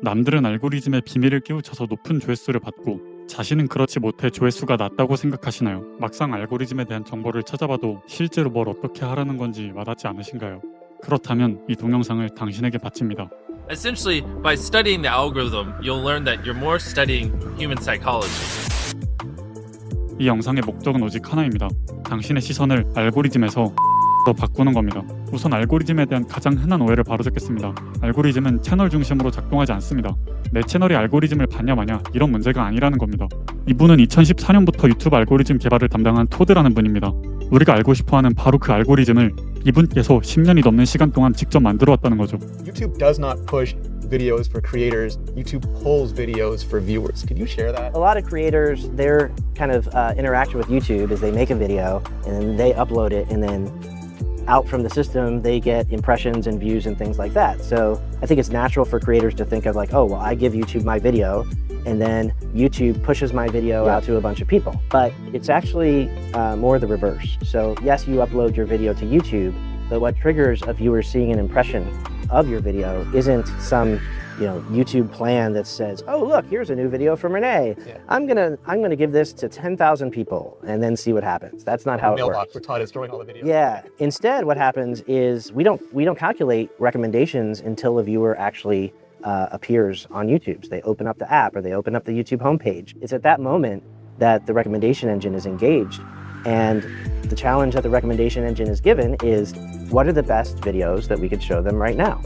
남들은 알고리즘의 비밀을 깨우쳐서 높은 조회수를 받고 자신은 그렇지 못해 조회수가 낮다고 생각하시나요? 막상 알고리즘에 대한 정보를 찾아봐도 실제로 뭘 어떻게 하라는 건지 와닿지 않으신가요? 그렇다면 이 동영상을 당신에게 바칩니다. Essentially, by studying the algorithm, you'll learn that you're more studying human psychology. 이 영상의 목적은 오직 하나입니다. 당신의 시선을 알고리즘에서 로 바꾸는 겁니다. 우선 알고리즘에 대한 가장 흔한 오해를 바로잡겠습니다. 알고리즘은 채널 중심으로 작동하지 않습니다. 내 채널이 알고리즘을 봤냐 마냐 이런 문제가 아니라는 겁니다. 이분은 2014년부터 유튜브 알고리즘 개발을 담당한 토드라는 분입니다. 우리가 알고 싶어하는 바로 그 알고리즘을 이분께서 10년이 넘는 시간 동안 직접 만들어 왔다는 거죠. YouTube does not push videos for creators. YouTube pulls videos for viewers. Could you share that? A lot of creators, their kind of interaction with YouTube is they make a video and then they upload it, and then out from the system they get impressions and views and things like that. So I think it's natural for creators to think of like, oh, well, I give YouTube my video and then YouTube pushes my video out to a bunch of people. But it's actually more the reverse. So yes, you upload your video to YouTube, but what triggers a viewer seeing an impression of your video isn't some YouTube plan that says, oh, look, here's a new video from Renee. Yeah. I'm gonna give this to 10,000 people and then see what happens. That's not how it Mailbox works. where Todd is throwing all the videos. Yeah. Instead, what happens is we don't calculate recommendations until a viewer actually appears on YouTube. So they open up the app or they open up the YouTube homepage. It's at that moment that the recommendation engine is engaged. And the challenge that the recommendation engine is given is, what are the best videos that we could show them right now?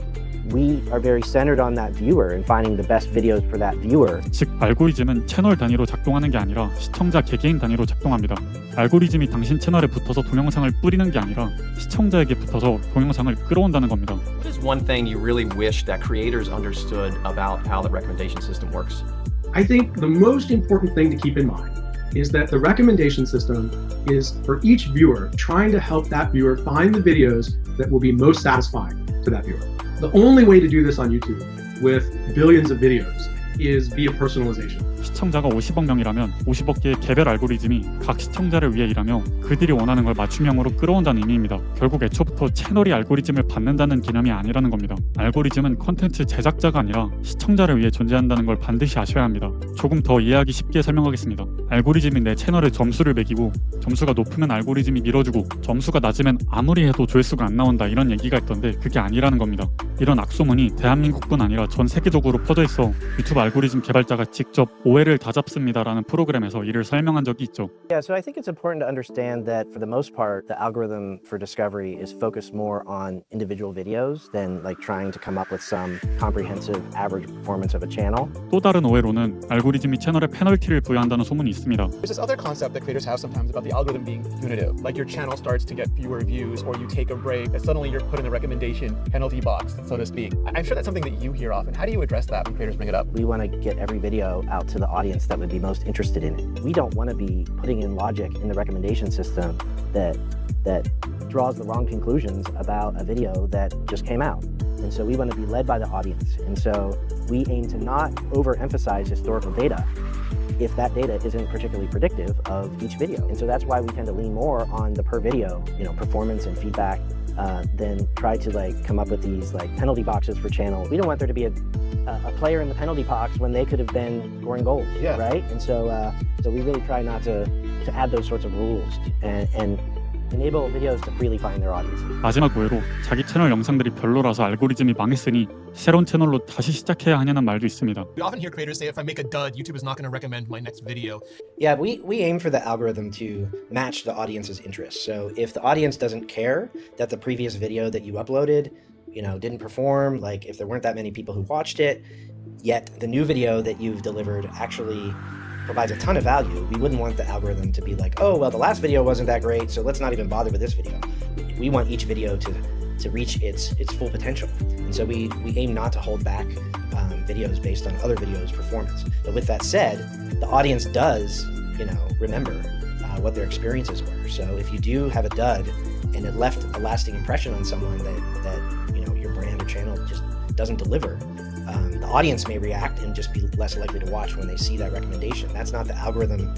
We are very centered on that viewer and finding the best videos for that viewer. 즉 알고리즘은 채널 단위로 작동하는 게 아니라 시청자 개개인 단위로 작동합니다. 알고리즘이 당신 채널에 붙어서 동영상을 뿌리는 게 아니라 시청자에게 붙어서 동영상을 끌어온다는 겁니다. What is one thing you really wish that creators understood about how the recommendation system works? I think the most important thing to keep in mind is that the recommendation system is for each viewer trying to help that viewer find the videos that will be most satisfying to that viewer. The only way to do this on YouTube with billions of videos is via personalization. 시청자가 50억 명이라면 50억 개의 개별 알고리즘이 각 시청자를 위해 일하며 그들이 원하는 걸 맞춤형으로 끌어온다는 의미입니다. 결국 애초부터 채널이 알고리즘을 받는다는 개념이 아니라는 겁니다. 알고리즘은 콘텐츠 제작자가 아니라 시청자를 위해 존재한다는 걸 반드시 아셔야 합니다. 조금 더 이해하기 쉽게 설명하겠습니다. 알고리즘이 내 채널에 점수를 매기고 점수가 높으면 알고리즘이 밀어주고 점수가 낮으면 아무리 해도 조회수가 안 나온다 이런 얘기가 있던데 그게 아니라는 겁니다. 이런 악소문이 대한민국뿐 아니라 전 세계적으로 퍼져 있어 유튜브 알고리즘 개발자가 직접 오해를 다잡습니다라는 프로그램에서 이를 설명한 적이 있죠. Yeah, so I think it's important to understand that for the most part, the algorithm for discovery is focused more on individual videos than like trying to come up with some comprehensive average performance of a channel. 또 다른 오해로는 알고리즘이 채널에 페널티를 부여한다는 소문이 있습니다. There's this other concept that creators have sometimes about the algorithm being punitive. Like your channel starts to get fewer views or you take a break and suddenly you're put in the recommendation penalty box, so to speak. I'm sure that's something that you hear often. How do you address that when creators bring it up? We want to get every video out to the audience that would be most interested in it. We don't want to be putting in logic in the recommendation system that draws the wrong conclusions about a video that just came out. And so we want to be led by the audience. And so we aim to not overemphasize historical data if that data isn't particularly predictive of each video. And so that's why we tend to lean more on the per video, performance and feedback, than try to come up with these penalty boxes for channels. We don't want there to be a player in the penalty box when they could have been scoring goals, right? And so we really try not to add those sorts of rules and enable videos to freely find their audience. 마지막 오해로 자기 채널 영상들이 별로라서 알고리즘이 망했으니 새로운 채널로 다시 시작해야 하냐는 말도 있습니다. We often hear creators say, if I make a dud, YouTube is not going to recommend my next video. Yeah, we aim for the algorithm to match the audience's interests. So if the audience doesn't care that the previous video that you uploaded, didn't perform, like if there weren't that many people who watched it, yet the new video that you've delivered actually provides a ton of value, we wouldn't want the algorithm to be like, oh, well, the last video wasn't that great, so let's not even bother with this video. We want each video to reach its full potential. And so we aim not to hold back videos based on other videos' performance. But with that said, the audience does, remember what their experiences were. So if you do have a dud and it left a lasting impression on someone that your brand or channel just doesn't deliver, the The audience may react and just be less likely to watch when they see that recommendation. That's not the algorithm,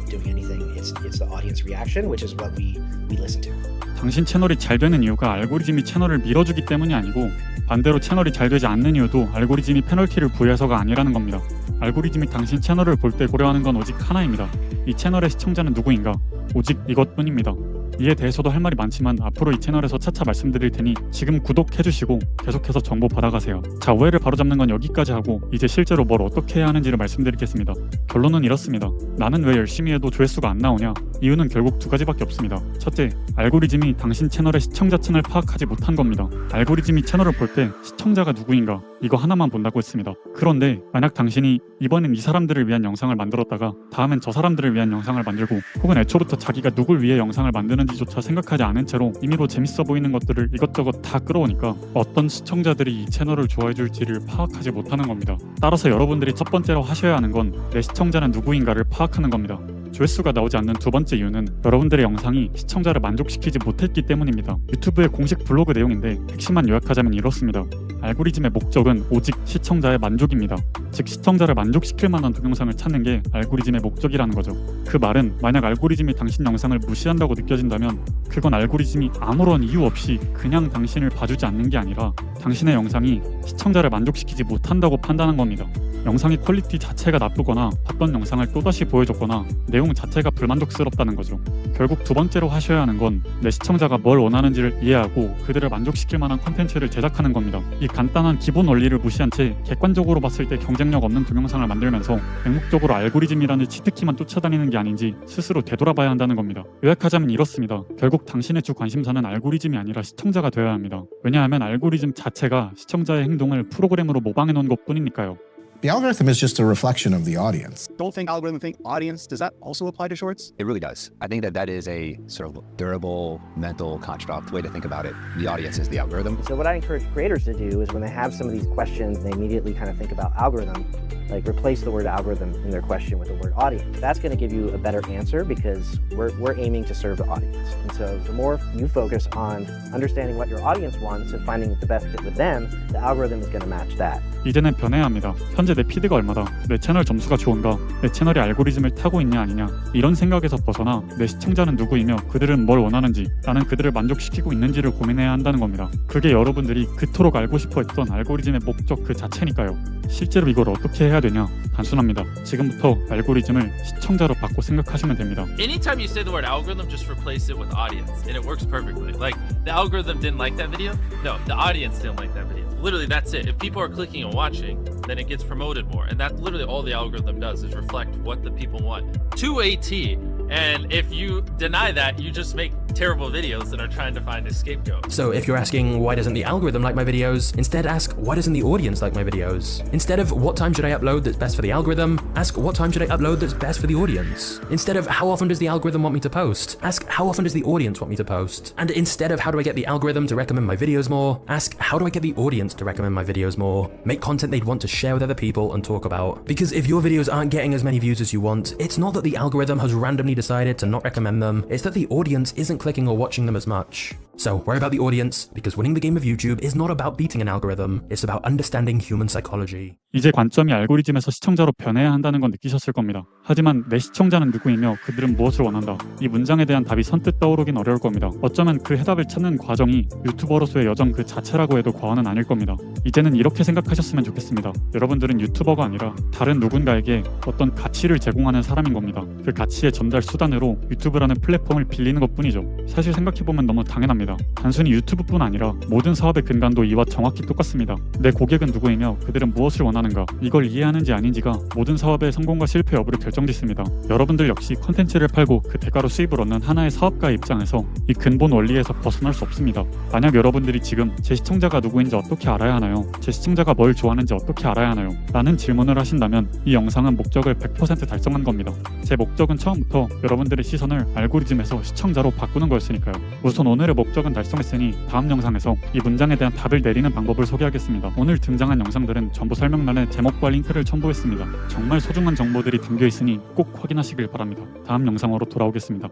doing anything. It's the audience reaction, which is what we listen to. 당신 채널이 잘 되는 이유가 알고리즘이 채널을 밀어주기 때문이 아니고 반대로 채널이 잘 되지 않는 이유도 알고리즘이 페널티를 부여해서가 아니라는 겁니다. 알고리즘이 당신 채널을 볼 때 고려하는 건 오직 하나입니다. 이 채널의 시청자는 누구인가? 오직 이것뿐입니다. 이에 대해서도 할 말이 많지만 앞으로 이 채널에서 차차 말씀드릴 테니 지금 구독해주시고 계속해서 정보 받아가세요. 자, 오해를 바로잡는 건 여기까지 하고 이제 실제로 뭘 어떻게 해야 하는지를 말씀드리겠습니다. 결론은 이렇습니다. 나는 왜 열심히 해도 조회수가 안 나오냐? 이유는 결국 두 가지밖에 없습니다. 첫째, 알고리즘이 당신 채널의 시청자층을 파악하지 못한 겁니다. 알고리즘이 채널을 볼 때 시청자가 누구인가? 이거 하나만 본다고 했습니다. 그런데 만약 당신이 이번엔 이 사람들을 위한 영상을 만들었다가 다음엔 저 사람들을 위한 영상을 만들고 혹은 애초부터 자기가 누굴 위해 영상을 만드는지조차 생각하지 않은 채로 임의로 재밌어 보이는 것들을 이것저것 다 끌어오니까 어떤 시청자들이 이 채널을 좋아해 줄지를 파악하지 못하는 겁니다. 따라서 여러분들이 첫 번째로 하셔야 하는 건 내 시청자는 누구인가를 파악하는 겁니다. 조회수가 나오지 않는 두 번째 이유는 여러분들의 영상이 시청자를 만족시키지 못했기 때문입니다. 유튜브의 공식 블로그 내용인데 핵심만 요약하자면 이렇습니다. 알고리즘의 목적은 오직 시청자의 만족입니다. 즉 시청자를 만족시킬 만한 동영상을 찾는 게 알고리즘의 목적이라는 거죠. 그 말은 만약 알고리즘이 당신 영상을 무시한다고 느껴진다면 그건 알고리즘이 아무런 이유 없이 그냥 당신을 봐주지 않는 게 아니라 당신의 영상이 시청자를 만족시키지 못한다고 판단한 겁니다. 영상의 퀄리티 자체가 나쁘거나 봤던 영상을 또다시 보여줬거나 내용 자체가 불만족스럽다는 거죠. 결국 두 번째로 하셔야 하는 건 내 시청자가 뭘 원하는지를 이해하고 그들을 만족시킬 만한 콘텐츠를 제작하는 겁니다. 이 간단한 기본 원리를 무시한 채 객관적으로 봤을 때 경쟁력 없는 동영상을 만들면서 맹목적으로 알고리즘이라는 치트키만 쫓아다니는 게 아닌지 스스로 되돌아봐야 한다는 겁니다. 요약하자면 이렇습니다. 결국 당신의 주 관심사는 알고리즘이 아니라 시청자가 되어야 합니다. 왜냐하면 알고리즘 자체가 시청자의 행동을 프로그램으로 모방해 놓은 것뿐이니까요. The algorithm is just a reflection of the audience. Don't think algorithm, think audience. Does that also apply to shorts? It really does. I think that is a sort of durable mental construct way to think about it. The audience is the algorithm. So what I encourage creators to do is when they have some of these questions, they immediately kind of think about algorithm, like replace the word algorithm in their question with the word audience. That's going to give you a better answer because we're aiming to serve the audience. And so the more you focus on understanding what your audience wants and finding the best fit with them, the algorithm is going to match that. 이제는 변해야 합니다. 현재 내 피드가 얼마다, 내 채널 점수가 좋은가, 내 채널이 알고리즘을 타고 있냐 아니냐 이런 생각에서 벗어나 내 시청자는 누구이며 그들은 뭘 원하는지 나는 그들을 만족시키고 있는지를 고민해야 한다는 겁니다. 그게 여러분들이 그토록 알고 싶어 했던 알고리즘의 목적 그 자체니까요. 실제로 이걸 어떻게 해야 되냐? 단순합니다. 지금부터 알고리즘을 시청자로 바꿔 생각하시면 됩니다. Anytime you say the word algorithm, just replace it with audience, and it works perfectly. Like, the algorithm didn't like that video? No, the audience didn't like that video. Literally, that's it. If people are clicking and watching, then it gets promoted more. And that's literally all the algorithm does is reflect what the people want. To a T. And if you deny that, you just make terrible videos that are trying to find a scapegoat. So if you're asking why doesn't the algorithm like my videos, instead ask why doesn't the audience like my videos? Instead of what time should I upload that's best for the algorithm, ask what time should I upload that's best for the audience. Instead of how often does the algorithm want me to post, ask how often does the audience want me to post. And instead of how do I get the algorithm to recommend my videos more, ask how do I get the audience to recommend my videos more. Make content they'd want to share with other people and talk about. Because if your videos aren't getting as many views as you want, it's not that the algorithm has randomly decided to not recommend them, it's that the audience isn't clicking or watching them as much. So worry about the audience, because winning the game of YouTube is not about beating an algorithm, it's about understanding human psychology. 이제 관점이 알고리즘에서 시청자로 변해야 한다는 건 느끼셨을 겁니다. 하지만 내 시청자는 누구이며 그들은 무엇을 원한다. 이 문장에 대한 답이 선뜻 떠오르긴 어려울 겁니다. 어쩌면 그 해답을 찾는 과정이 유튜버로서의 여정 그 자체라고 해도 과언은 아닐 겁니다. 이제는 이렇게 생각하셨으면 좋겠습니다. 여러분들은 유튜버가 아니라 다른 누군가에게 어떤 가치를 제공하는 사람인 겁니다. 그 가치의 전달 수단으로 유튜브라는 플랫폼을 빌리는 것뿐이죠. 사실 생각해보면 너무 당연합니다. 단순히 유튜브뿐 아니라 모든 사업의 근간도 이와 정확히 똑같습니다. 내 고객은 누구이며 그들은 무엇을 원하는가, 이걸 이해하는지 아닌지가 모든 사업의 성공과 실패 여부를 결정짓습니다. 여러분들 역시 콘텐츠를 팔고 그 대가로 수입을 얻는 하나의 사업가의 입장에서 이 근본 원리에서 벗어날 수 없습니다. 만약 여러분들이 지금 제 시청자가 누구인지 어떻게 알아야 하나요? 제 시청자가 뭘 좋아하는지 어떻게 알아야 하나요? 라는 질문을 하신다면 이 영상은 목적을 100% 달성한 겁니다. 제 목적은 처음부터 여러분들의 시선을 알고리즘에서 시청자로 바꾸는 거였으니까요. 우선 오늘의 목적은 달성했으니 다음 영상에서 이 문장에 대한 답을 내리는 방법을 소개하겠습니다. 오늘 등장한 영상들은 전부 설명란에 제목과 링크를 첨부했습니다. 정말 소중한 정보들이 담겨 있으니 꼭 확인하시길 바랍니다. 다음 영상으로 돌아오겠습니다.